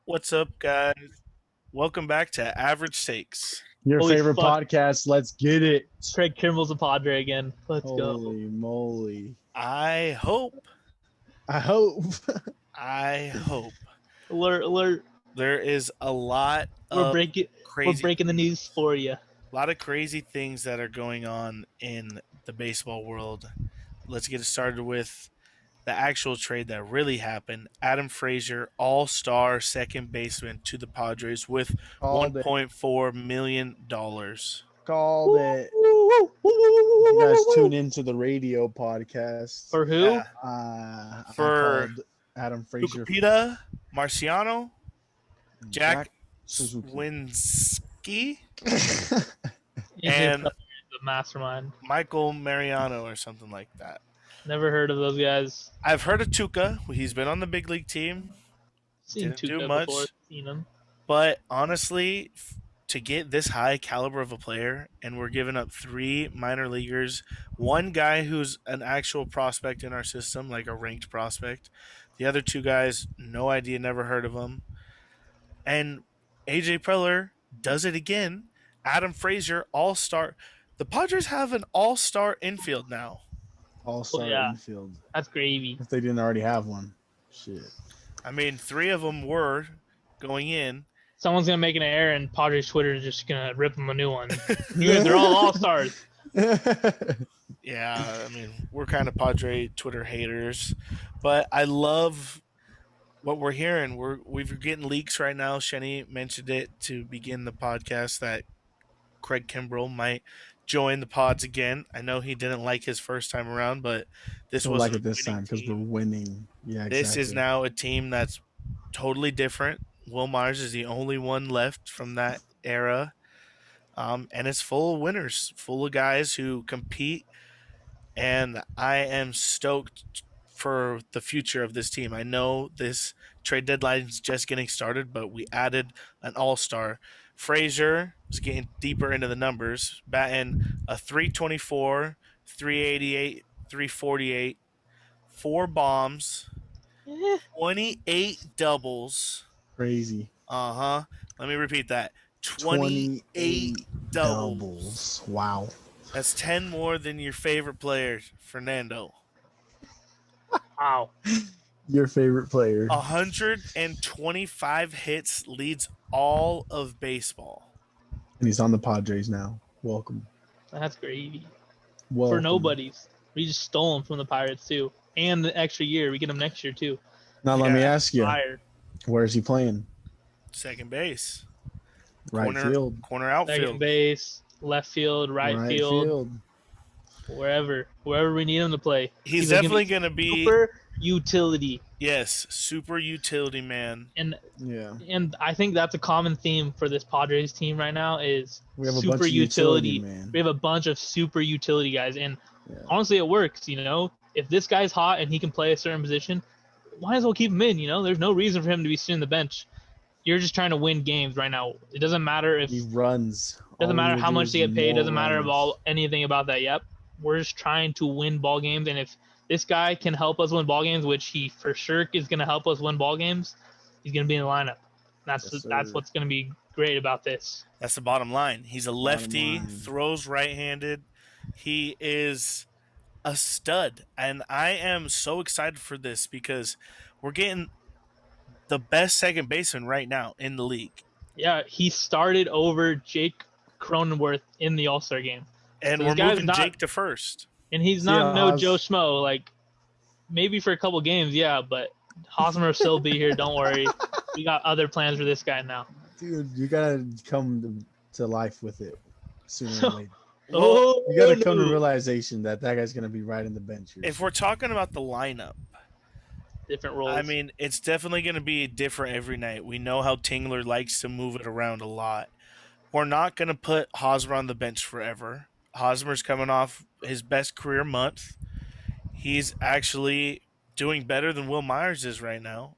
What's up, guys? Welcome back to Average Takes. Your Holy favorite fuck. podcast. Let's get it. Craig Kimball's a Padre again. Let's go. Holy moly. I hope, I hope. I hope Alert, alert. there is a lot We're of breaking crazy, the news for you. crazy things that are going on in the baseball world. Let's get it started with the actual trade that really happened. Adam Frazier, all-star second baseman to the Padres with Called it. $1.4 million. Called it. You guys tune into the radio podcast. For who? Yeah. I For called Adam Frazier. Peter Marciano, Jack Suzuki. Winsky, He's and the mastermind. Michael Mariano or something like that. Never heard of those guys. I've heard of Tuca. He's been on the big league team, Seen Didn't do Tuca much. before. Seen him. but honestly, to get this high caliber of a player, and we're giving up 3 minor leaguers, one guy who's an actual prospect in our system, like a ranked prospect, the other 2 guys, no idea, never heard of them, and AJ Preller does it again. Adam Frazier, all-star. The Padres have an all-star infield now. All-star Yeah. infield. That's gravy. If they didn't already have one. Shit. I mean, 3 of them were going in. Someone's gonna make an error, and Padres Twitter is just gonna rip them a new one. They're all stars. Yeah, I mean, we're kind of Padre Twitter haters, but I love what we're hearing. We're getting leaks right now. Shenny mentioned it to begin the podcast that Craig Kimbrell might join the pods again. I know he didn't like his first time around, but this Don't was like it this time because we're winning. Yeah, exactly. This is now a team that's totally different. Will Myers is the only one left from that era. And it's full of winners, full of guys who compete. And I am stoked for the future of this team. I know this trade deadline is just getting started, but we added an all-star. Frazier is getting deeper into the numbers, batting a 324, 388, 348, 4 bombs, 28 doubles. Crazy. Uh-huh. Let me repeat that. 28 doubles. Wow. That's 10 more than your favorite player, Fernando. Wow. Your favorite player. 125 hits leads all of baseball. And he's on the Padres now. Welcome. That's gravy. Welcome. For nobodies. We just stole him from the Pirates too, and the extra year. We get him next year too. Now let me ask you, Fire. where is he playing? Second base. Right field. Corner outfield. Second base, left field, right field, wherever we need him to play. He's definitely going to be super utility. Yes, super utility man. And yeah, and I think that's a common theme for this Padres team right now is we have a super bunch of utility. man. We have a bunch of super utility guys, and honestly, it works. You know, if this guy's hot and he can play a certain position, might as well keep him in. You know, there's no reason for him to be sitting on the bench. You're just trying to win games right now. It doesn't matter if he runs. Doesn't matter how much they get paid. Doesn't matter about anything about that. Yep, we're just trying to win ball games, and if this guy can help us win ball games, which he for sure is going to help us win ball games, he's going to be in the lineup. That's what's going to be great about this. That's the bottom line. He's a lefty, throws right-handed. He is a stud, and I am so excited for this because we're getting the best second baseman right now in the league. Yeah, he started over Jake Cronenworth in the All-Star game. And so we're moving Jake to first. And he's not no Joe Schmo. Like, maybe for a couple games, yeah, but Hosmer will still be here. Don't worry. We got other plans for this guy now. Dude, you got to come to life with it sooner or later. Oh, you got to come to realization that guy's going to be right in the bench here. If we're talking about the lineup, different roles. I mean, it's definitely going to be different every night. We know how Tingler likes to move it around a lot. We're not going to put Hosmer on the bench forever. Hosmer's coming off his best career month. He's actually doing better than Will Myers is right now.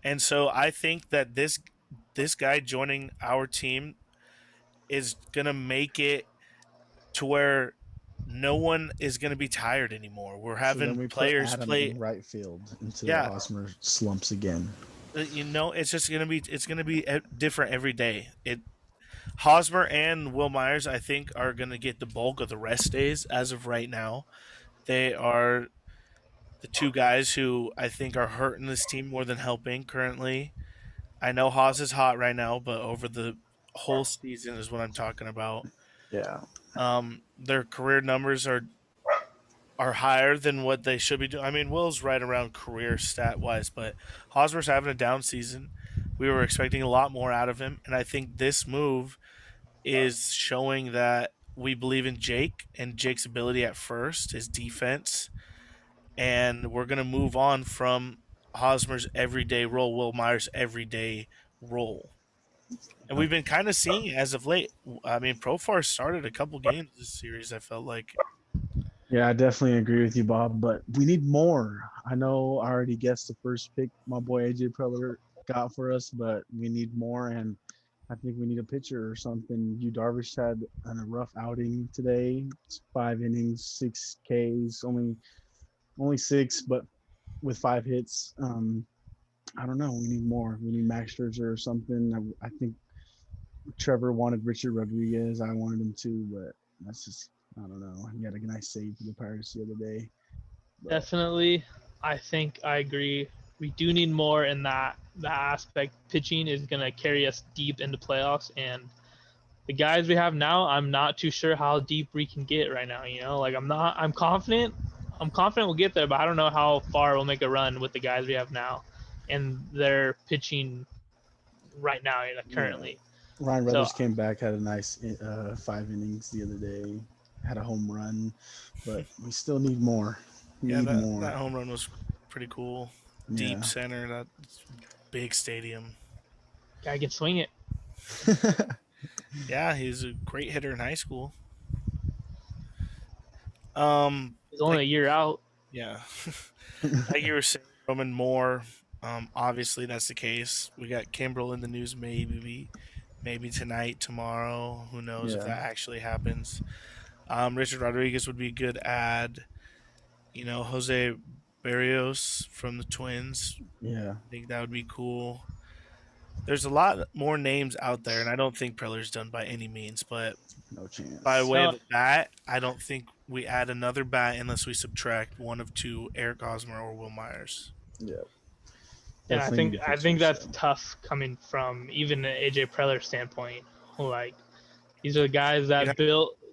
And so I think that this guy joining our team is going to make it to where no one is going to be tired anymore. We're having players play right field until Hosmer slumps again. it's just gonna be different every day. Hosmer and Will Myers, I think, are gonna get the bulk of the rest days as of right now. They are the two guys who I think are hurting this team more than helping currently. I know Haas is hot right now, but over the whole season is what I'm talking about. Yeah. Their career numbers are higher than what they should be doing. I mean, Will's right around career stat wise, but Hosmer's having a down season. We were expecting a lot more out of him, and I think this move is showing that we believe in Jake and Jake's ability at first, his defense, and we're gonna move on from Hosmer's everyday role, Will Myers' everyday role. And we've been kind of seeing it as of late. I mean, Profar started a couple games this series. I felt like, Yeah, I definitely agree with you, Bob, but we need more. I know I already guessed the first pick my boy AJ Preller got for us, but we need more, and I think we need a pitcher or something. You Darvish had a rough outing today. It's 5 innings, 6 Ks, only six, but with 5 hits. I don't know. We need more. We need Max Scherzer or something. I think Trevor wanted Richard Rodriguez. I wanted him too, but that's just I don't know. He had a nice save for the Pirates the other day. But Definitely, I think I agree. We do need more in that aspect. Pitching is going to carry us deep into playoffs, and the guys we have now, I'm not too sure how deep we can get right now. Like I'm confident. I'm confident we'll get there, but I don't know how far we'll make a run with the guys we have now, and their pitching right now, yeah, currently. Ryan So Ruthers came back, had a nice 5 innings the other day, had a home run, but we still need more. We yeah, need that more. home run was pretty cool. Deep Yeah. center, that big stadium. guy can swing it. Yeah, he's a great hitter in high school. He's only Like a year out. yeah, like you were saying, Roman Moore. Obviously that's the case. We got Kimbrel in the news, maybe tonight, tomorrow. Who knows if Yeah. that actually happens? Richard Rodriguez would be a good ad. Jose Barrios from the Twins. Yeah. I think that would be cool. There's a lot more names out there, and I don't think Preller's done by any means. But No by chance. way of No, a bat, I don't think we add another bat unless we subtract one of two, Eric Hosmer or Will Myers. Yeah. and I Definitely think need I think pitchers. that's So. tough coming from even an AJ Preller standpoint. Like these are the guys that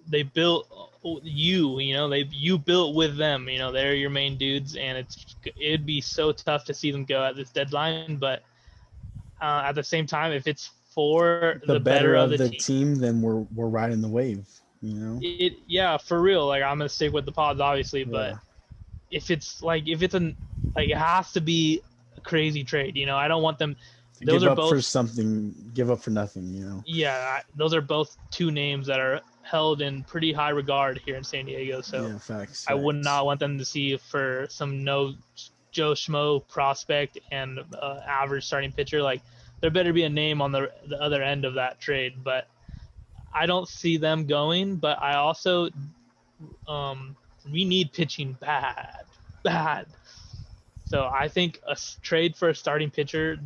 they built you. You built with them. They're your main dudes, and it'd be so tough to see them go at this deadline. But at the same time, if it's for The the better better of of the the team, team, then we're riding the wave. yeah, for real. Like I'm gonna stick with the pods, obviously, but Yeah. if it's it has to be a crazy trade. I don't want them. Those Give are up for both, something. Give up for nothing. yeah, those are both two names that are held in pretty high regard here in San Diego. So Yeah. Facts. I would Facts. not want them to see for some no Joe Schmo prospect and average starting pitcher. Like there better be a name on the other end of that trade. But I don't see them going. But I also we need pitching bad. So I think a trade for a starting pitcher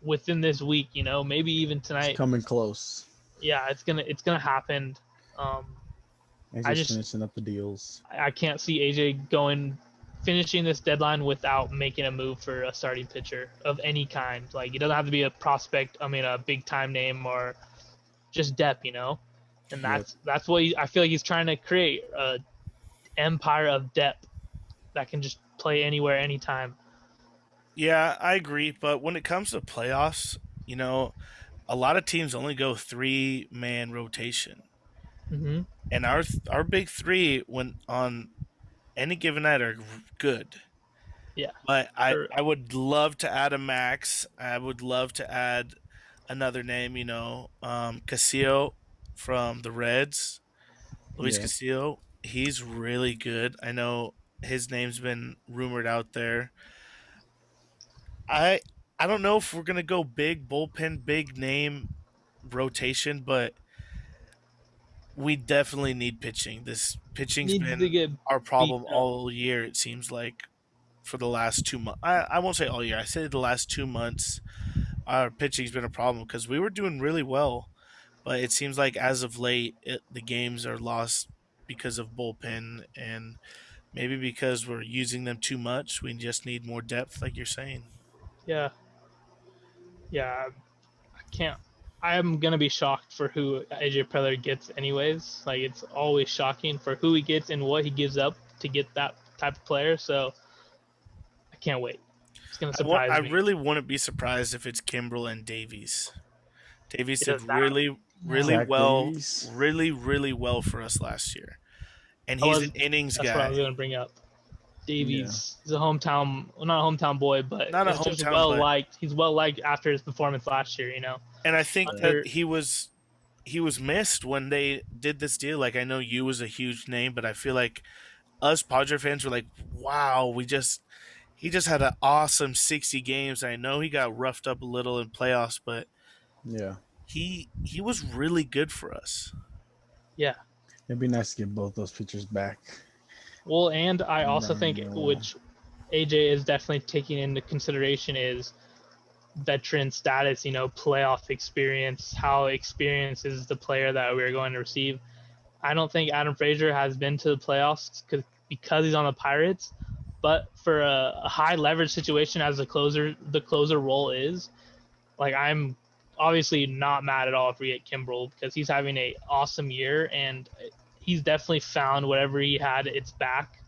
within this week, maybe even It's tonight. coming close. Yeah, it's gonna happen. I AJ's just finishing up the deals. I can't see AJ finishing this deadline without making a move for a starting pitcher of any kind. Like it doesn't have to be a prospect. I mean, a big time name or just depth, And Yep. that's what I feel like he's trying to create a empire of depth that can just play anywhere, anytime. Yeah, I agree. But when it comes to playoffs, a lot of teams only go 3-man rotation, Mm-hmm. and our big three when on any given night are good. Yeah. But I would love to add a max. I would love to add another name. Castillo from the Reds, Luis Yeah. Castillo. He's really good. I know his name's been rumored out there. I I don't know if we're gonna go big bullpen, big name rotation, but we definitely need pitching. This pitching's Needs to been get our beefed problem up. all year. It seems like for the last 2 months. I won't say all year. I say the last 2 months, our pitching's been a problem because we were doing really well, but it seems like as of late, the games are lost because of bullpen and maybe because we're using them too much. We just need more depth, like you're saying. Yeah, yeah. I can't. I'm gonna be shocked for who AJ Preller gets, anyways. Like it's always shocking for who he gets and what he gives up to get that type of player. So I can't wait. It's gonna I surprise me. really wouldn't be surprised if it's Kimbrel and Davies. Davies did Because that, Zach Davies. really well for us last year, and I he's was an innings that's what I guy, was gonna bring up. Yeah. Davies is a hometown, well, not a hometown boy, but not a it's just hometown, well but liked. He's well liked after his performance last year. and I think that Under he was missed when they did this deal. Like I know you was a huge name, but I feel like us Padre fans were like, wow, he just had an awesome 60 games. I know he got roughed up a little in playoffs, but Yeah. he was really good for us. yeah. It'd be nice to get both those pitchers back. Well, and I also Right think now. which AJ is definitely taking into consideration is veteran status, playoff experience, how experienced is the player that we're going to receive. I don't think Adam Frazier has been to the playoffs because he's on the Pirates, but for a high leverage situation as the closer role is, like I'm obviously not mad at all if we get Kimbrel because he's having a awesome year and he's definitely found whatever he had it's back.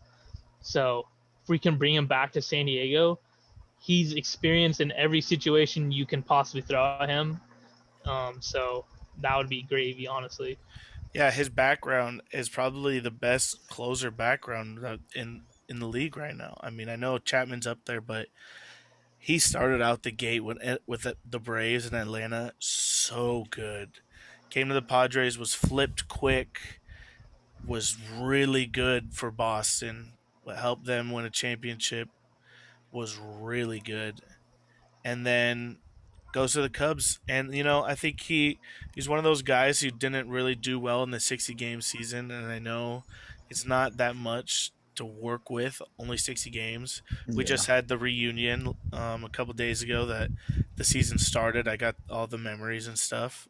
So if we can bring him back to San Diego, he's experienced in every situation you can possibly throw at him. So that would be gravy, honestly. Yeah, his background is probably the best closer background in the league right now. I mean, I know Chapman's up there, but he started out the gate with the Braves in Atlanta so good. Came to the Padres, was flipped quick, was really good for Boston, what helped them win a championship, was really good. And then goes to the Cubs, and I think he's one of those guys who didn't really do well in the 60-game season, and I know it's not that much to work with, only 60 games. We Yeah. just had the reunion a couple days ago that the season started. I got all the memories and stuff,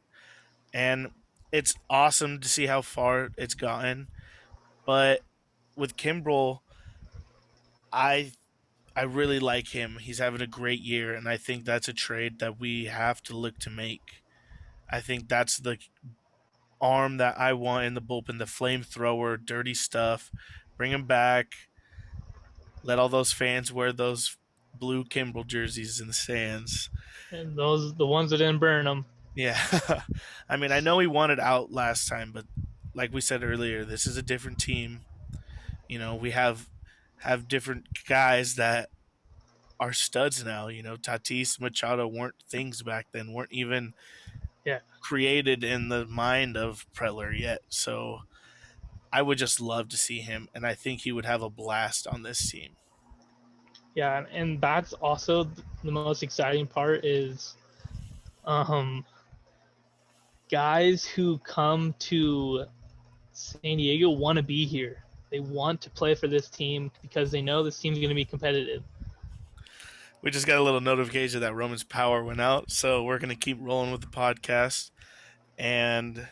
and it's awesome to see how far it's gotten. But with Kimbrel, I I really like him. He's having a great year, and I think that's a trade that we have to look to make. I think that's the arm that I want in the bullpen, the flamethrower, dirty stuff. Bring him back. Let all those fans wear those blue Kimbrel jerseys in the stands. And those the ones that didn't burn them. Yeah. I mean, I know he wanted out last time, but like we said earlier, this is a different team. We have different guys that are studs now. Tatis, Machado weren't things back then, weren't even Yeah, created in the mind of Preller yet. So I would just love to see him, and I think he would have a blast on this team. yeah, and that's also the most exciting part is, um, guys who come to San Diego want to be here. They want to play for this team because they know this team's going to be competitive. We just got a little notification that Roman's power went out, so we're gonna keep rolling with the podcast, and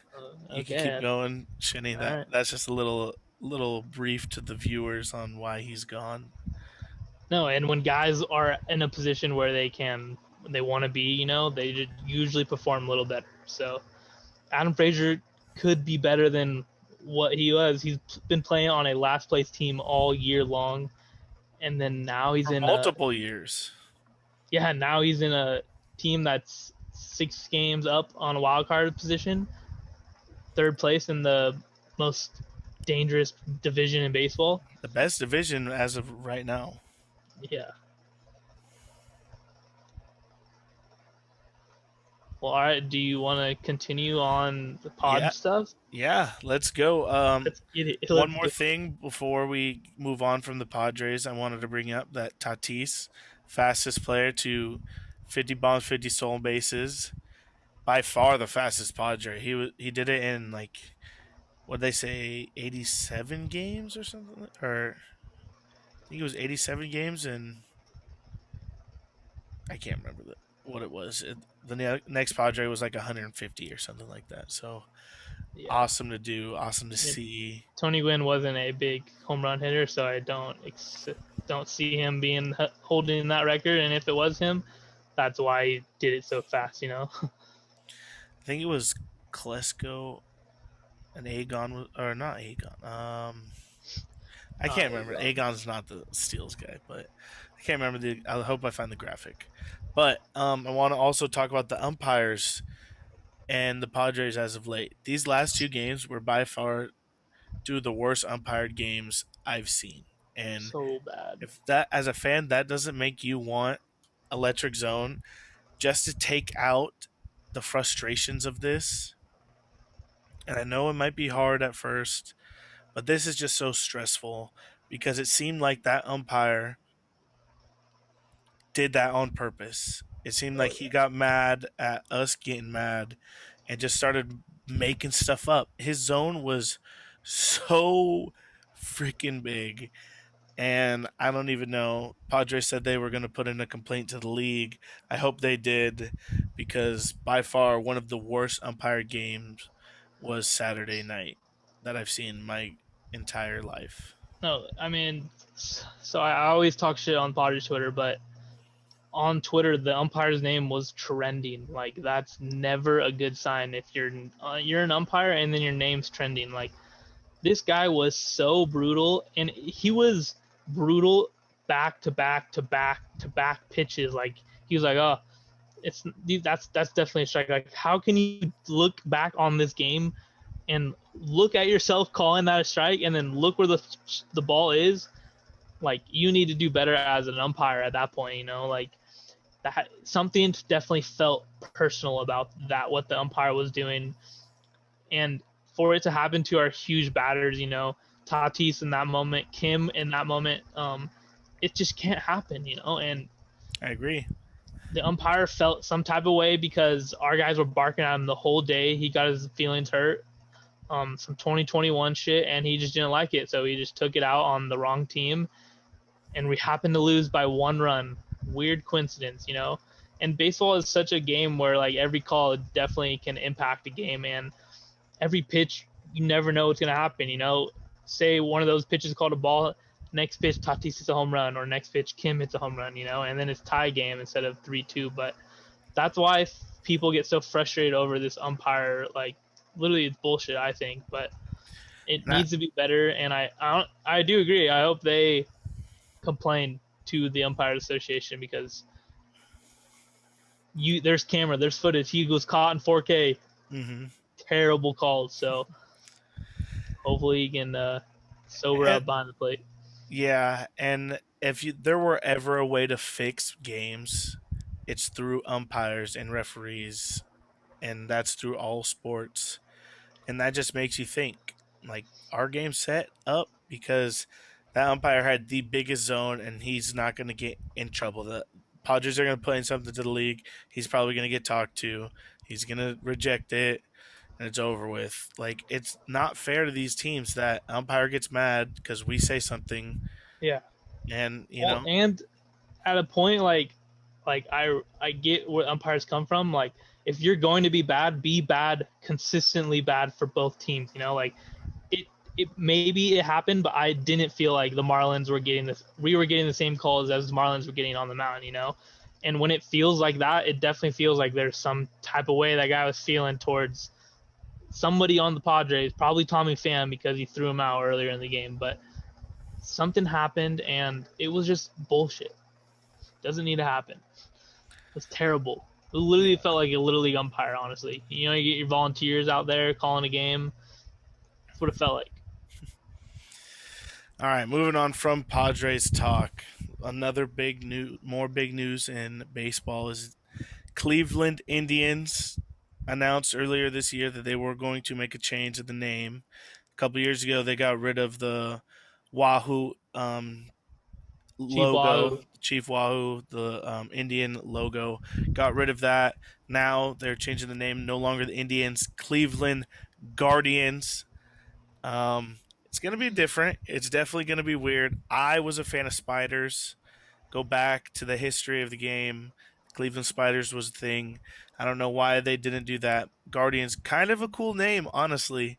you can keep Okay, going, Shinny. all That right. that's just a little brief to the viewers on why he's gone. No, and when guys are in a position where they want to be, they usually perform a little better. So Adam Frazier could be better than what he was. He's been playing on a last place team all year long, and then now he's For in a multiple years. now he's in a team that's 6 games up on a wild card position, third place in the most dangerous division in baseball. The best division as of right now. Yeah. Well, all right. Do you want to continue on the Yeah, pod stuff? yeah. Let's go. Let's get it. One Let's more do thing before we move on from the Padres, I wanted to bring up that Tatis, fastest player to 50 bombs, 50 stolen bases, by far the fastest Padre. He did it in like what they say 87 games or something, or think it was 87 games, and I can't remember what it was. The next Padre was like 150 or something like that. So Yeah. awesome to do, awesome to Yeah. see. Tony Gwynn wasn't a big home run hitter, so I don't see him being holding that record. And if it was him, that's why he did it so fast. I think it was Klesko and Aegon, or not Aegon. I can't remember. Aegon's not the steals guy, but I can't remember the. I hope I find the graphic. But I want to also talk about the umpires and the Padres as of late. These last two games were by far two of the worst umpired games I've seen. And So bad. if that, as a fan, that doesn't make you want Electric Zone just to take out the frustrations of this. And I know it might be hard at first, but this is just so stressful because it seemed like that umpire did that on purpose. It seemed Oh like he yeah. got mad at us getting mad and just started making stuff up. His zone was so freaking big. And I don't even know. Padres said they were going to put in a complaint to the league. I hope they did because by far one of the worst umpired games was Saturday night that I've seen in my entire life. No, I mean, so I always talk shit on Padres Twitter, but on Twitter the umpire's name was trending. Like that's never a good sign if you're an umpire and then your name's trending. Like this guy was so brutal, and he was brutal back to back to back to back pitches. Like he was like, oh, that's definitely a strike. Like how can you look back on this game and look at yourself calling that a strike, and then look where the ball is? Like you need to do better as an umpire at that point. Like that something definitely felt personal about that what the umpire was doing, and for it to happen to our huge batters, Tatis in that moment, Kim in that moment, it just can't happen, and I agree. the umpire felt some type of way because our guys were barking at him the whole day. He got his feelings hurt, some 2021 shit, and he just didn't like it, so he just took it out on the wrong team, and we happened to lose by 1 run. Weird coincidence, and baseball is such a game where like every call definitely can impact a game, and every pitch you never know what's going to happen. Say one of those pitches called a ball, next pitch Tatis hits a home run, or next pitch Kim hits a home run, and then it's tie game instead of 3-2. But that's why people get so frustrated over this umpire. Like literally it's bullshit, I think, but it That, needs to be better, and I do agree. I hope they complain to the Umpires Association because there's camera, there's footage. He was caught in 4K. mm-hmm. Terrible calls. So hopefully he can sober up behind the plate. Yeah, and if there were ever a way to fix games, it's through umpires and referees, and that's through all sports. And that just makes you think, like, our game set up because that umpire had the biggest zone, and he's not going to get in trouble. The Padres are going to put in something to the league. He's probably going to get talked to. He's going to reject it, and it's over with. Like, it's not fair to these teams that umpire gets mad because we say something, Yeah. and and at a point like I get where umpires come from. Like if you're going to be bad consistently bad for both teams. Like it maybe it happened, but I didn't feel like the Marlins were getting this. We were getting the same calls as the Marlins were getting on the mound. And when it feels like that, it definitely feels like there's some type of way that guy was feeling towards somebody on the Padres, probably Tommy Pham because he threw him out earlier in the game. But something happened, and it was just bullshit. Doesn't need to happen. It was terrible. It literally felt like a little league umpire, honestly. You get your volunteers out there calling a game. That's what it felt like. All right, moving on from Padres talk. Another more big news in baseball is Cleveland Indians announced earlier this year that they were going to make a change of the name. A couple years ago, they got rid of the Wahoo Chief logo, Wahoo. Chief Wahoo, the Indian logo. Got rid of that. Now they're changing the name. No longer the Indians, Cleveland Guardians. It's going to be different. It's definitely going to be weird. I was a fan of spiders. Go back to the history of the game. Cleveland Spiders was a thing. I don't know why they didn't do that. Guardians, kind of a cool name, honestly.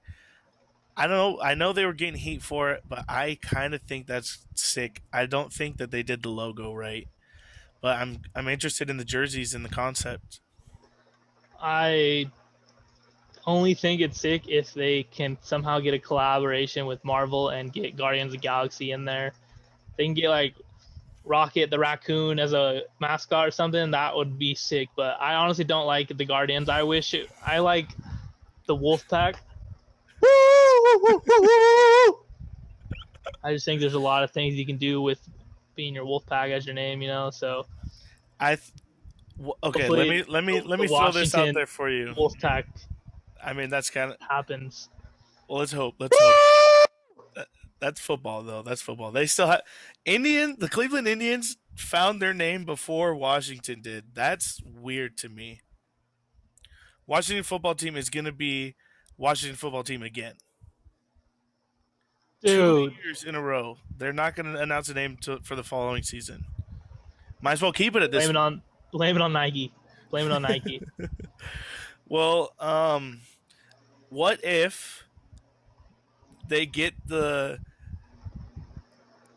I don't know. I know they were getting heat for it, but I kind of think that's sick. I don't think that they did the logo right, but I'm interested in the jerseys and the concept. I only think it's sick if they can somehow get a collaboration with Marvel and get Guardians of the Galaxy in there. They can get like Rocket the raccoon as a mascot or something. That would be sick. But I honestly don't like the Guardians. I like the Wolf Pack. I just think there's a lot of things you can do with being your Wolf Pack as your name, you know. So I okay. hopefully Let the me throw this out Washington there for you. Wolf Pack I mean, that's kind of happens. well. Let's hope. Let's hope. That's football, though. That's football. They still have The Cleveland Indians found their name before Washington did. That's weird to me. Washington football team is going to be Washington football team again. Dude, 2 years in a row. They're not going to announce a name for the following season. Might as well keep it at this. Blame it on Nike. Blame it on Nike. Well, what if they get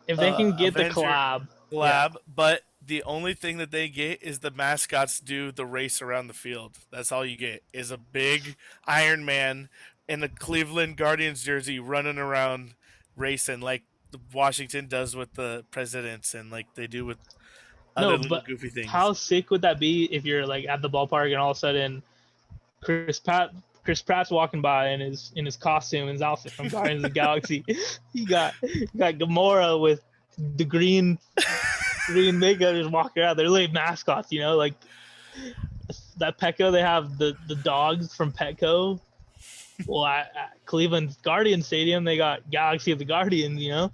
if they can get Avenger the collab, yeah. But the only thing that they get is the mascots do the race around the field. That's all you get is a big Iron Man in a Cleveland Guardians jersey running around racing like Washington does with the presidents and like they do with other little goofy things. How sick would that be if you're like at the ballpark and all of a sudden Chris Pratt's walking by in his costume, his outfit from Guardians of the Galaxy. You got Gamora with the green makeup just walking around. They're like mascots, you know, like that Petco. They have the dogs from Petco. Well, at Cleveland Guardian Stadium, they got Galaxy of the Guardians. You know,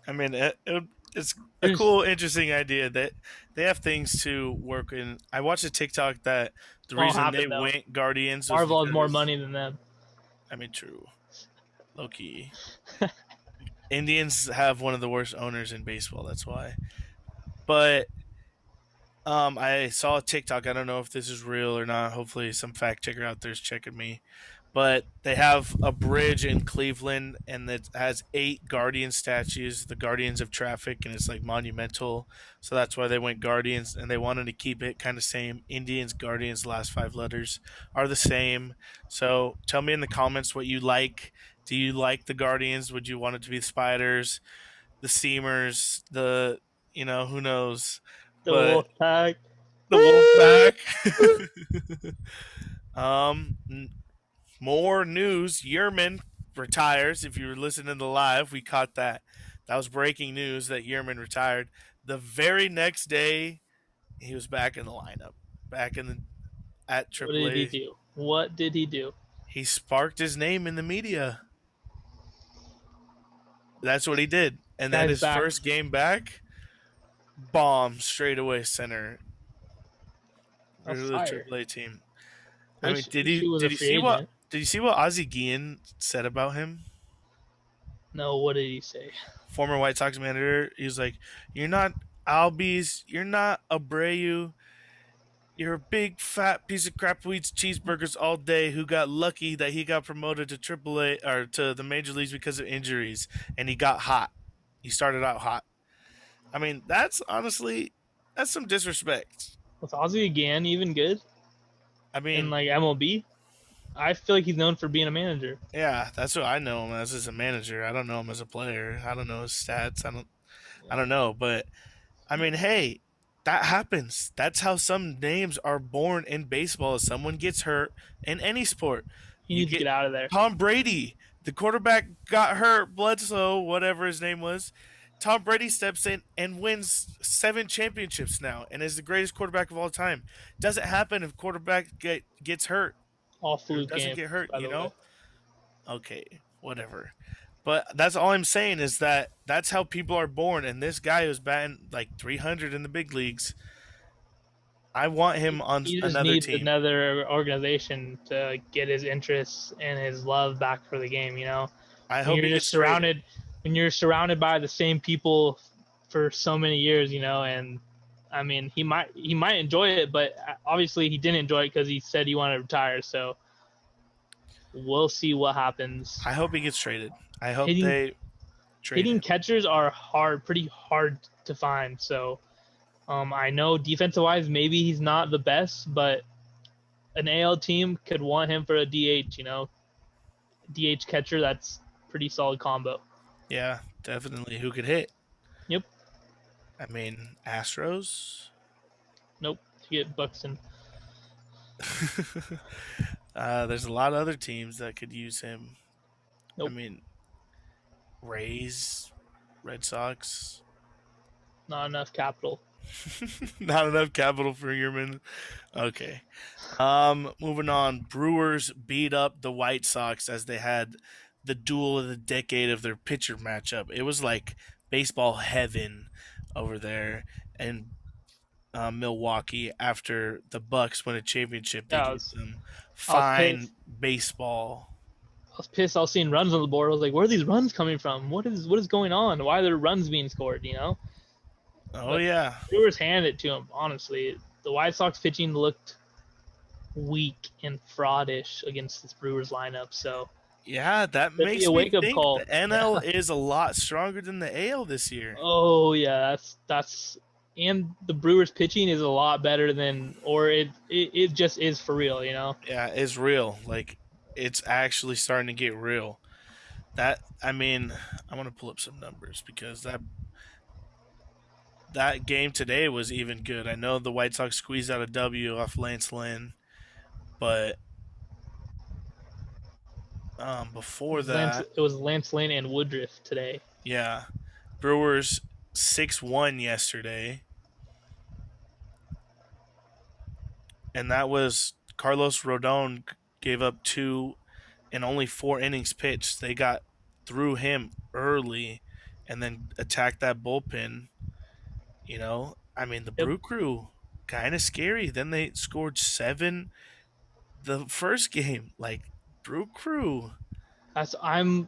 I mean, it's a cool, interesting idea that they have things to work in. I watched a TikTok that the reason they went Guardians was Marvel has more money than them. I mean, true. Low key. Indians have one of the worst owners in baseball. That's why. But I saw a TikTok. I don't know if this is real or not. Hopefully, some fact checker out there is checking me. But they have a bridge in Cleveland, and it has 8 Guardian statues, the Guardians of Traffic, and it's like monumental. So that's why they went Guardians, and they wanted to keep it kind of same. Indians, Guardians, last 5 letters are the same. So tell me in the comments what you like. Do you like the Guardians? Would you want it to be the Spiders, the Seamers, who knows? The Wolf Pack. The Wolf Pack. More news. Yerman retires. If you were listening to live, we caught that. That was breaking news that Yerman retired. The very next day, he was back in the lineup, at AAA. What did he do? What did he do? He sparked his name in the media. That's what he did. And then his first game back, bomb straight away center. The AAA team. I mean, did you see what Ozzie Guillen said about him? No, what did he say? Former White Sox manager. He was like, "You're not Albies. You're not Abreu. You're a big fat piece of crap who eats cheeseburgers all day. Who got lucky that he got promoted to AAA or to the major leagues because of injuries, and he got hot. He started out hot. I mean, that's some disrespect. Was Ozzie Guillen even good? I mean, in like MLB, I feel like he's known for being a manager. Yeah, that's what I know him as a manager. I don't know him as a player. I don't know his stats. I don't know. But I mean, hey, that happens. That's how some names are born in baseball. Someone gets hurt in any sport. You need to get out of there. Tom Brady, the quarterback got hurt. Bledsoe, whatever his name was. Tom Brady steps in and wins 7 championships now and is the greatest quarterback of all time. Doesn't happen if quarterback gets hurt. All fluke doesn't game, get hurt, you know? Okay, whatever. But that's all I'm saying is that's how people are born. And this guy who's batting like 300 in the big leagues, I want him on another team. Another organization to get his interests and his love back for the game, you know? I when hope you're he just gets traded. surrounded by the same people for so many years, and I mean, he might enjoy it, but obviously he didn't enjoy it because he said he wanted to retire. So we'll see what happens. I hope he gets traded. I hope Hitting they trade hitting him. catchers are pretty hard to find. So I know defensive wise, maybe he's not the best, but an AL team could want him for a DH. DH catcher, that's pretty solid combo. Yeah, definitely. Who could hit? Yep. I mean, Astros. Nope. You get Buxton. There's a lot of other teams that could use him. I Nope. mean, Rays, Red Sox. Not enough capital. Not enough capital for Yerman. Okay. Moving on. Brewers beat up the White Sox as they had the duel of the decade of their pitcher matchup. It was like baseball heaven over there in Milwaukee after the Bucks win a championship. They Yeah, gave them I was fine pissed. baseball. I was pissed. I was seeing runs on the board. I was like, where are these runs coming from? What is going on? Why are there runs being scored? Oh But yeah, Brewers handed it to him. Honestly, the White Sox pitching looked weak and fraudish against this Brewers lineup. So yeah. That could be makes a me wake up think call. the NL is a lot stronger than the AL this year. Oh yeah, that's and the Brewers pitching is a lot better than, or it just is for real. Yeah, it's real. Like it's actually starting to get real. That I mean, I want to pull up some numbers because that game today was even good. I know the White Sox squeezed out a W off Lance Lynn, but It before was Lance, that, it was Lance Lynn and Woodruff today. yeah, Brewers 6-1 yesterday, and that was Carlos Rodon gave up two in only 4 innings pitched. They got through him early, and then attacked that bullpen. I mean, the Yep. Brew Crew kind of scary. Then they scored seven the first game. Like Brew Crew. I'm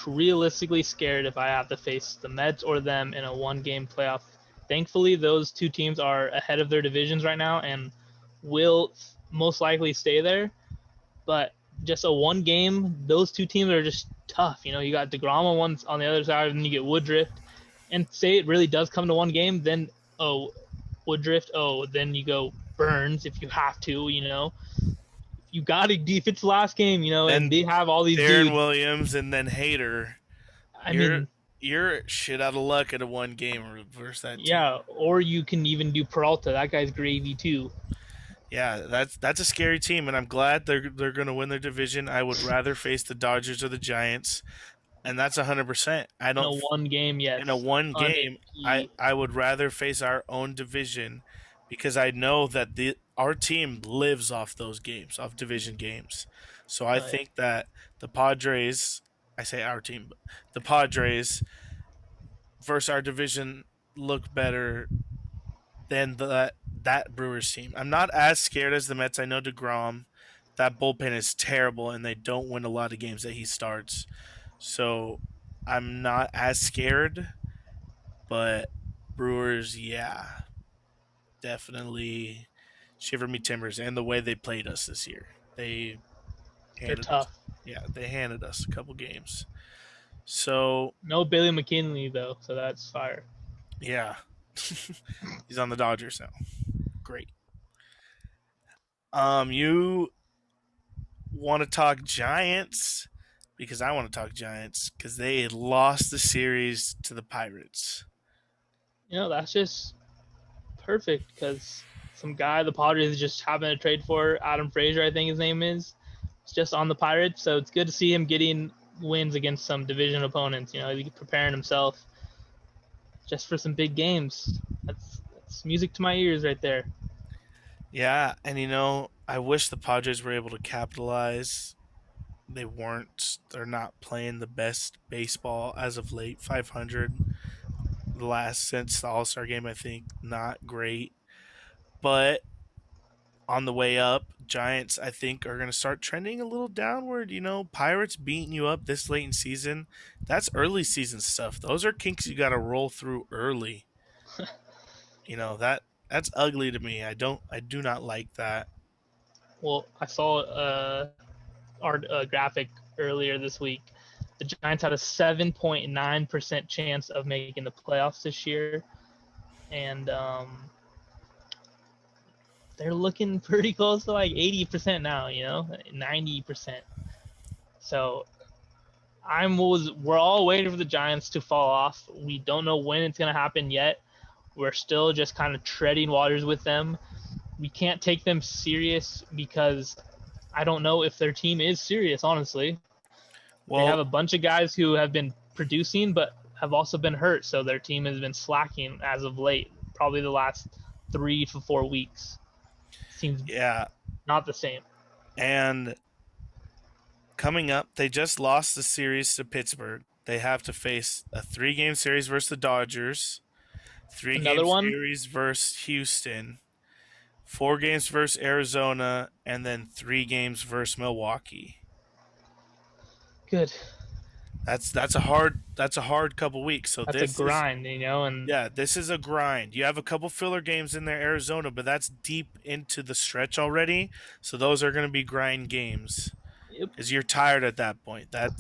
realistically scared if I have to face the Mets or them in a one-game playoff. Thankfully, those two teams are ahead of their divisions right now and will most likely stay there. But just a one game, those two teams are just tough. You got DeGrom on the other side, and then you get Woodruff. And say it really does come to one game, then Woodruff. Then you go Burns if you have to. You got to, if it's the last game, and Then they have all these Darren dudes. Williams and then Hater. I You're mean, you're shit out of luck at a one game versus that team. yeah, or you can even do Peralta. That guy's gravy too. Yeah, that's a scary team, and I'm glad they're going to win their division. I would rather face the Dodgers or the Giants, and that's 100%. I In a don't one game, yes. in a one game. I 100%. I would rather face our own division because I know that our team lives off those games, off division games. So I Right. think that the Padres, I say our team, but the Padres versus our division look better than that Brewers team. I'm not as scared as the Mets. I know DeGrom, that bullpen is terrible, and they don't win a lot of games that he starts. So I'm not as scared, but Brewers, yeah, definitely shiver me timbers. And the way they played us this year, they They're handed us. tough. Yeah, they handed us a couple games. So No Bailey McKinley though, so that's fire. yeah, he's on the Dodgers now. Great. You want to talk Giants because I want to talk Giants because they lost the series to the Pirates. That's just perfect because some guy the Padres just happened to trade for, Adam Frazier, I think his name is. It's just on the Pirates, so it's good to see him getting wins against some division opponents. He's preparing himself just for some big games. That's music to my ears right there. Yeah, and I wish the Padres were able to capitalize. They weren't. They're not playing the best baseball as of late. 500 the last since the All Star game, I think, not great. But on the way up. Giants, I think, are going to start trending a little downward. Pirates beating you up this late in season. That's early season stuff. Those are kinks you got to roll through early. That's ugly to me. I do not like that. Well, I saw our graphic earlier this week. The Giants had a 7.9% chance of making the playoffs this year, and they're looking pretty close to like 80% now. 90%. So we're all waiting for the Giants to fall off. We don't know when it's gonna happen yet. We're still just kind of treading waters with them. We can't take them serious because I don't know if their team is serious, honestly. They have Well, a bunch of guys who have been producing but have also been hurt, so their team has been slacking as of late, probably the last 3 to 4 weeks. Seems yeah. not the same. And coming up, they just lost the series to Pittsburgh. They have to face a 3-game series versus the Dodgers, 3-game Another one? series versus Houston, 4 games versus Arizona, and then 3 games versus Milwaukee. Good. That's a hard couple weeks. So That's a grind, and yeah, this is a grind. You have a couple filler games in there, Arizona, but that's deep into the stretch already. So those are going to be grind games. Yep. Because you're tired at that point. That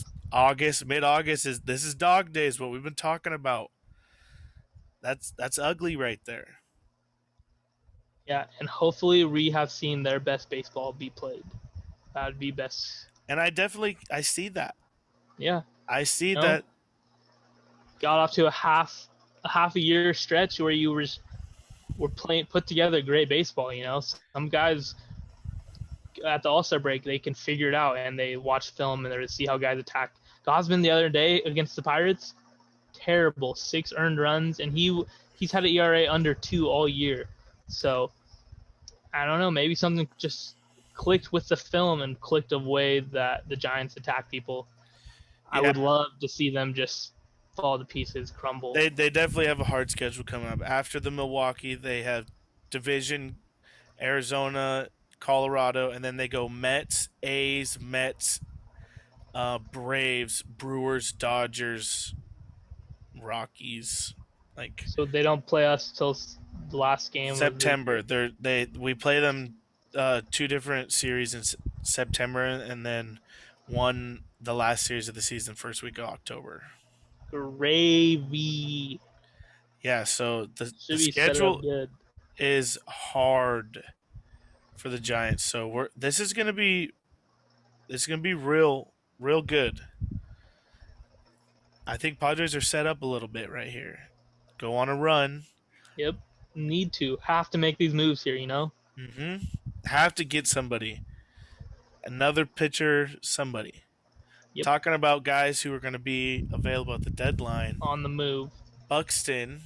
mid-August is dog days. What we've been talking about. That's ugly right there. Yeah, and hopefully we have seen their best baseball be played. That would be best. And I see that. Yeah. I see that. Got off to a half a year stretch where you were put together great baseball. Some guys at the All-Star break, they can figure it out and they watch film and they see how guys attack. Gausman the other day against the Pirates, terrible, 6 earned runs, and he's had an ERA under 2 all year. So I don't know, maybe something just clicked with the film and clicked a way that the Giants attack people. Yeah. I would love to see them just fall to pieces, crumble. They definitely have a hard schedule coming up. After the Milwaukee, they have division Arizona, Colorado, and then they go Mets, A's, Braves, Brewers, Dodgers, Rockies. So they don't play us till the last game September. We play them 2 different series in September, and then the last series of the season, first week of October. Gravy. Yeah, so the schedule is hard for the Giants. So this is gonna be real good. I think Padres are set up a little bit right here. Go on a run. Yep, have to make these moves here. Mm-hmm. Have to get somebody, another pitcher, somebody. Yep. Talking about guys who are going to be available at the deadline. On the move. Buxton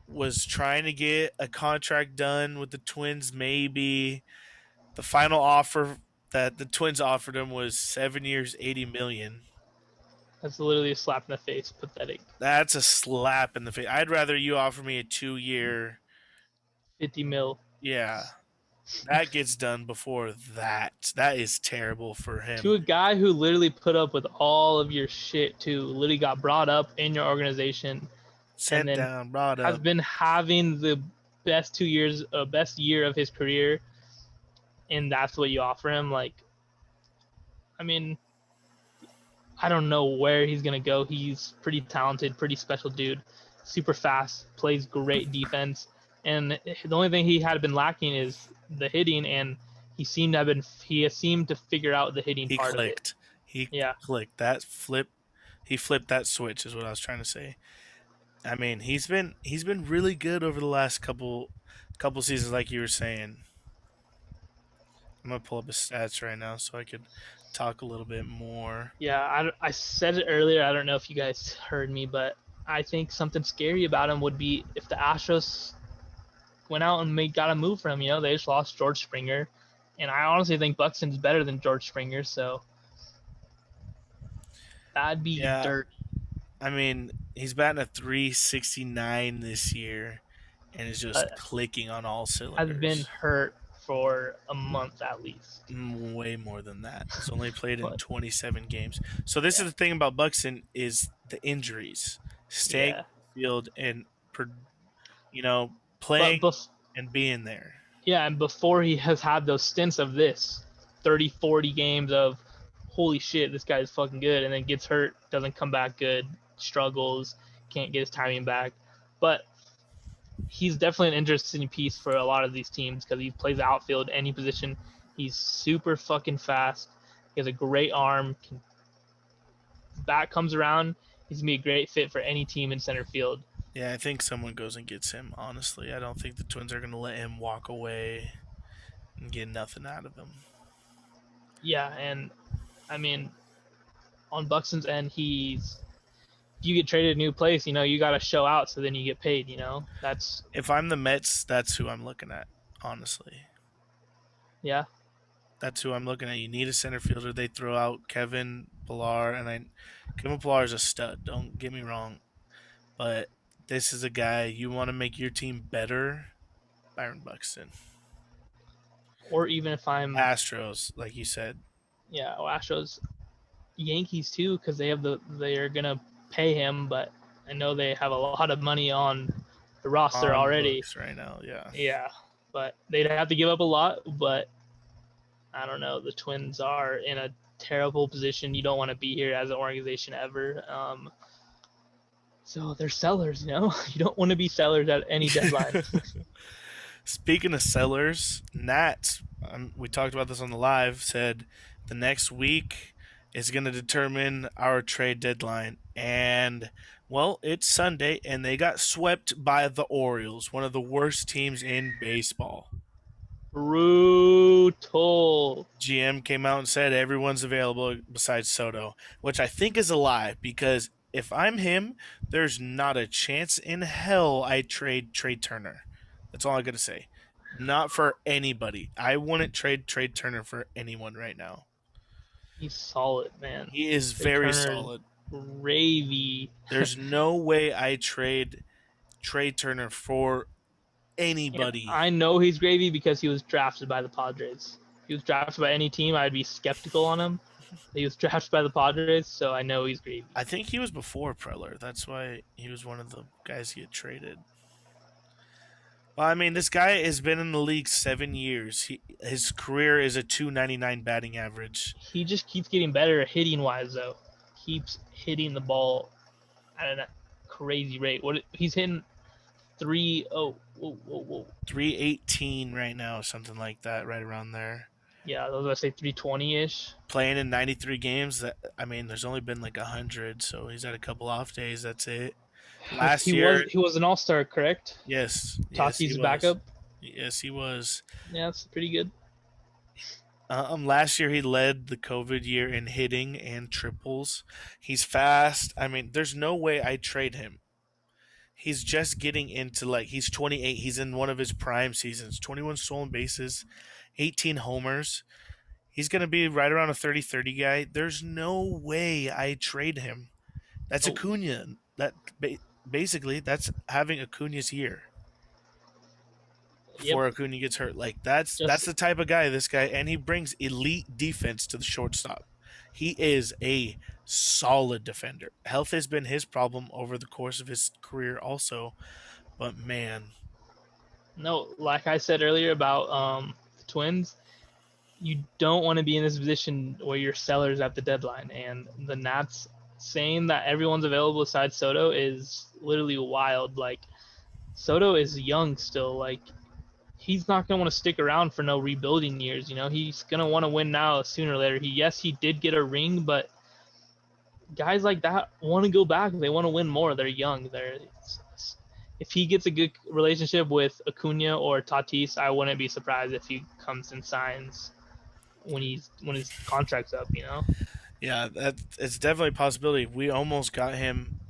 was trying to get a contract done with the Twins, maybe. The final offer that the Twins offered him was 7 years, $80 million. That's literally a slap in the face. Pathetic. That's a slap in the face. I'd rather you offer me a 2-year... $50 million. Yeah. That gets done before that. That is terrible for him. To a guy who literally put up with all of your shit, too. Literally got brought up in your organization. Sent down, brought up. Has been having the best 2 years, best year of his career. And that's what you offer him. I don't know where he's going to go. He's pretty talented, pretty special dude. Super fast, plays great defense. And the only thing he had been lacking is the hitting, and he has seemed to figure out the hitting part of it. He clicked that flip. He flipped that switch is what I was trying to say. I mean, he's been really good over the last couple seasons, like you were saying. I'm gonna pull up his stats right now so I could talk a little bit more. Yeah, I said it earlier. I don't know if you guys heard me, but I think something scary about him would be if the Astros went out and got a move for him. They just lost George Springer, and I honestly think Buxton's better than George Springer, so that'd be dirt. I mean, he's batting a .369 this year, and is just clicking on all Has been cylinders. hurt for a month at least. Way more than that. He's only played in But 27 games. So this is the thing about Buxton is the injuries, staying yeah, on the field and but playing and being there. yeah, and before he has had those stints of this 30, 40 games of holy shit, this guy is fucking good, and then gets hurt, doesn't come back good, struggles, can't get his timing back. But he's definitely an interesting piece for a lot of these teams because he plays outfield, any position. He's super fucking fast. He has a great arm. Bat comes around, he's gonna be a great fit for any team in center field. Yeah, I think someone goes and gets him. Honestly, I don't think the Twins are going to let him walk away and get nothing out of him. Yeah, and I mean, on Buxton's end, you get traded to a new place, you got to show out so then you get paid, That's if I'm the Mets, that's who I'm looking at, honestly. Yeah. That's who I'm looking at. You need a center fielder. They throw out Kevin Pillar, and Kevin Pillar is a stud, don't get me wrong. But this is a guy you want to make your team better, Byron Buxton. Or even if I'm Astros, like you said. Yeah, Astros, Yankees too, because they're gonna pay him, but I know they have a lot of money on the roster already right now. Yeah. Yeah, but they'd have to give up a lot. But I don't know. The Twins are in a terrible position. You don't want to be here as an organization ever. So they're sellers, You don't want to be sellers at any deadline. Speaking of sellers, Nats, we talked about this on the live, said the next week is going to determine our trade deadline. And, well, it's Sunday, and they got swept by the Orioles, one of the worst teams in baseball. Brutal. GM came out and said everyone's available besides Soto, which I think is a lie because if I'm him, there's not a chance in hell I trade Turner. That's all I got to say. Not for anybody. I wouldn't trade Turner for anyone right now. He's solid, man. He is very solid. Gravy. There's no way I trade Turner for anybody. Yeah, I know he's gravy because he was drafted by the Padres. If he was drafted by any team, I'd be skeptical on him. He was drafted by the Padres, so I know he's gravy. I think he was before Preller. That's why he was one of the guys he had traded. Well, I mean, this guy has been in the league 7 years. His career is a .299 batting average. He just keeps getting better hitting wise, though. Keeps hitting the ball at a crazy rate. He's hitting 318 right now, something like that, right around there. Yeah, I was gonna say 320-ish. Playing in 93 games. There's only been like 100, so he's had a couple off days. That's it. Last year he was an all-star, correct? Yes. Tati's backup. Yes, he was. Yeah, that's pretty good. Last year he led the COVID year in hitting and triples. He's fast. I mean, there's no way I trade him. He's just getting into he's 28. He's in one of his prime seasons. 21 stolen bases, 18 homers. He's going to be right around a 30-30 guy. There's no way I trade him. That's Acuna. Basically, that's having Acuna's year before Acuna gets hurt. That's the type of guy this guy, and he brings elite defense to the shortstop. He is a solid defender. Health has been his problem over the course of his career also, but man. No, like I said earlier about the Twins, you don't want to be in this position where you're sellers at the deadline, and the Nats saying that everyone's available besides Soto is literally wild. Soto is young still. He's not going to want to stick around for no rebuilding years. He's going to want to win now sooner or later. He did get a ring, but guys like that want to go back. They want to win more. They're young. If he gets a good relationship with Acuna or Tatis, I wouldn't be surprised if he comes and signs when his contract's up, Yeah, it's definitely a possibility. We almost got him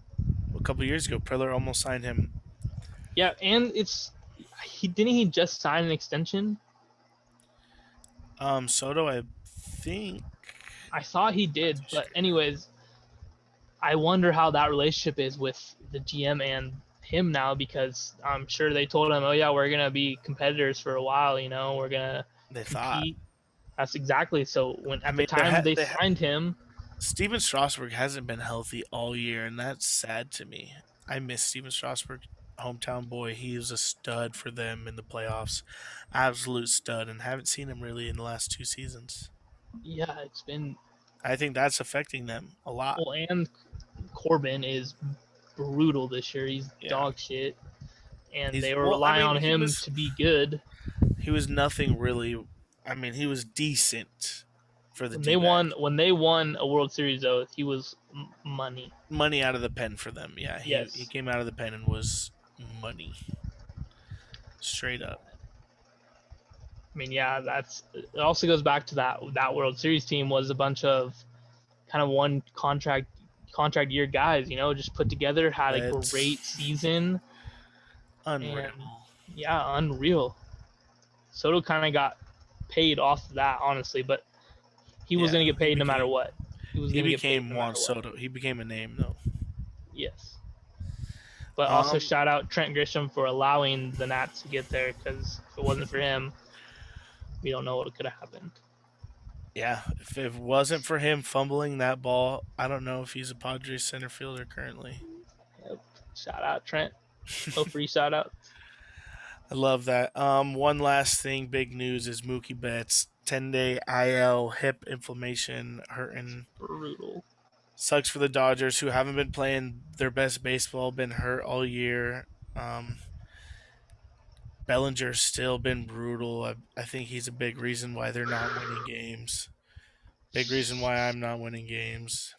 a couple years ago. Preller almost signed him. Yeah, and didn't he just sign an extension? Soto, I think. I thought he did, but anyways, I wonder how that relationship is with the GM and him now because I'm sure they told him, oh yeah, we're gonna be competitors for a while. We're gonna They thought. compete. That's exactly. So when I at the mean, time they signed him, Steven Strasburg hasn't been healthy all year, and that's sad to me. I miss Steven Strasburg, hometown boy. He was a stud for them in the playoffs, absolute stud, and haven't seen him really in the last 2 seasons. yeah, it's been I think that's affecting them a lot. well, and Corbin is brutal this year. He's Yeah, dog shit, and he's they were well. I relying mean, on him to be good. he was nothing really. I mean, he was decent for the When D they won, backs. when they won a World Series, though, he was money. Money out of the pen for them. Yeah, he Yes, came out of the pen and was money, straight up. I mean, yeah, that's it. Also goes back to that World Series team was a bunch of kind of one contract year guys. Just put together, had a That's great season, and unreal. yeah, unreal. Soto kind of got paid off of that, honestly, but he was Yeah, gonna get paid no matter what. He was he gonna get paid became no Juan matter what. Soto. He became a name though. Yes. But also Um, shout out Trent Grisham for allowing the Nats to get there because if it wasn't for him, we don't know what could have happened. yeah, if it wasn't for him fumbling that ball, I don't know if he's a Padres center fielder currently. Yep. Shout out Trent. No free shout outs. I love that. One last thing, big news is Mookie Betts 10-day IL hip inflammation hurting. Brutal. Sucks for the Dodgers who haven't been playing their best baseball, been hurt all year. Bellinger's still been brutal. I think he's a big reason why they're not winning games. Big reason why I'm not winning games.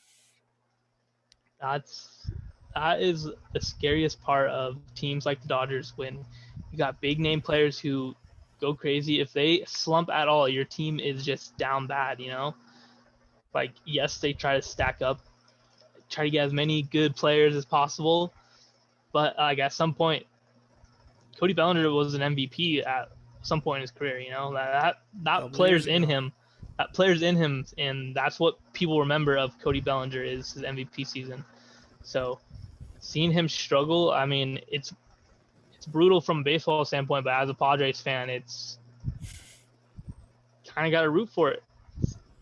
That is the scariest part of teams like the Dodgers when you got big name players who go crazy. If they slump at all, your team is just down bad. Like, yes, they try to stack up, try to get as many good players as possible, but like at some point, Cody Bellinger was an MVP at some point in his career. That Couple years player's in ago. him. That player's in him, and that's what people remember of Cody Bellinger is his MVP season. So seeing him struggle, I mean, it's brutal from a baseball standpoint, but as a Padres fan, it's kind of got to root for it.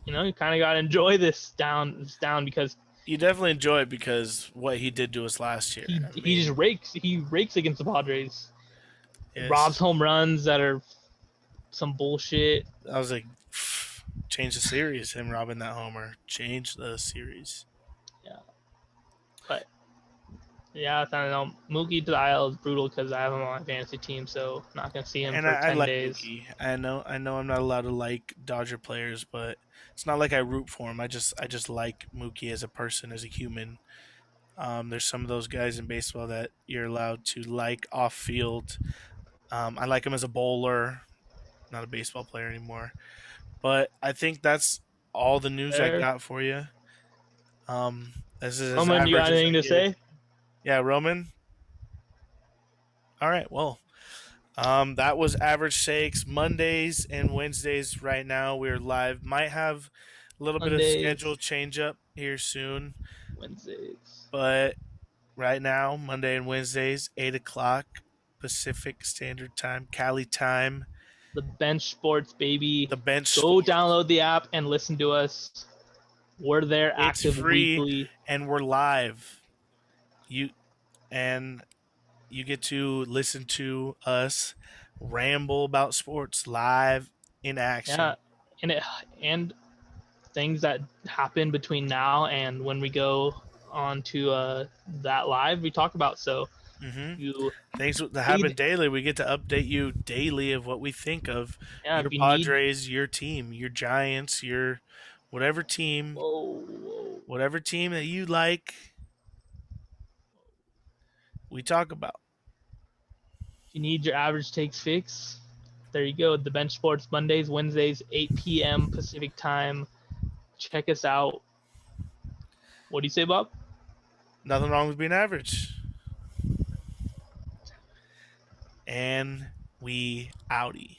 You kind of got to enjoy this down because You definitely enjoy it because what he did to us last year. he just rakes. He rakes against the Padres. yes. Robs home runs that are some bullshit. I was like, change the series. Him robbing that homer, change the series. Yeah, but yeah, I don't know. Mookie to the IL is brutal because I have him on my fantasy team, so I'm not gonna see him And for I 10 like days. Mookie. I know I'm not allowed to like Dodger players, but it's not like I root for him. I just like Mookie as a person, as a human. There's some of those guys in baseball that you're allowed to like off field. I like him as a bowler, not a baseball player anymore. But I think that's all the news I There, got for you. This is as Roman, you got average as anything I to get. say? Yeah, Roman. All right. Well, that was Average Shakes Mondays and Wednesdays. Right now, we're live. Might have a little bit of schedule Mondays, change up here soon, Wednesdays, but right now, Monday and Wednesdays, 8 o'clock Pacific Standard Time, Cali time. the bench sports baby. The bench Go sports. download the app and listen to us. We're there It's active free weekly. and we're live. You and you get to listen to us ramble about sports live in Yeah, action. and things that happen between now and when we go on to that live we talk about. So Mm-hmm. you Things that happen need, daily. We get to update you daily of what we think of yeah, your if you need, Padres, your team, your Giants, your whatever team, whoa, whatever team that you like. We talk about. if you need your average takes fix, there you go. The Bench Sports Mondays, Wednesdays, 8 p.m. Pacific time. Check us out. What do you say, Bob? Nothing wrong with being average. And we outie.